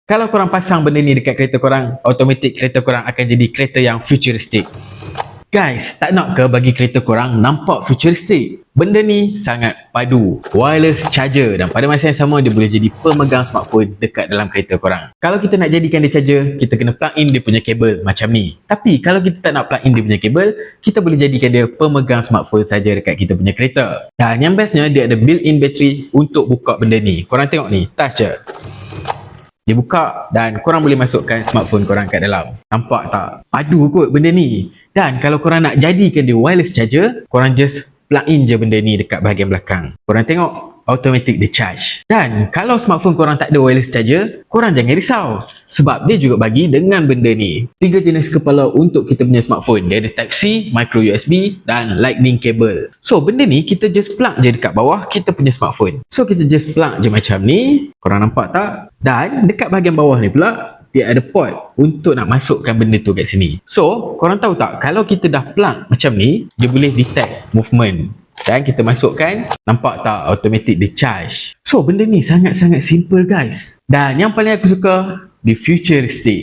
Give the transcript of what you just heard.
Kalau korang pasang benda ni dekat kereta korang, automatik kereta korang akan jadi kereta yang futuristik. Guys, tak nak ke bagi kereta korang nampak futuristik? Benda ni sangat padu. Wireless charger, dan pada masa yang sama dia boleh jadi pemegang smartphone dekat dalam kereta korang. Kalau kita nak jadikan dia charger, kita kena plug in dia punya kabel macam ni. Tapi kalau kita tak nak plug in dia punya kabel, kita boleh jadikan dia pemegang smartphone saja dekat kita punya kereta. Dan yang bestnya, dia ada built-in bateri untuk buka benda ni. Korang tengok ni, touch je. Dia buka dan korang boleh masukkan smartphone korang kat dalam. Nampak tak? Padu kot benda ni. Dan kalau korang nak jadikan dia wireless charger, korang just plug in je benda ni dekat bahagian belakang. Korang tengok, automatic dia charge. Dan kalau smartphone korang tak ada wireless charger, korang jangan risau. Sebab dia juga bagi dengan benda ni. 3 jenis kepala untuk kita punya smartphone. Dia ada Type-C, Micro USB dan Lightning cable. So benda ni kita just plug je dekat bawah kita punya smartphone. So kita just plug je macam ni. Korang nampak tak? Dan dekat bahagian bawah ni pula, dia ada port untuk nak masukkan benda tu kat sini. So, korang tahu tak, kalau kita dah plug macam ni, dia boleh detect movement. Dan kita masukkan, nampak tak, automatic dia charge. So, benda ni sangat-sangat simple guys. Dan yang paling aku suka, dia futuristic.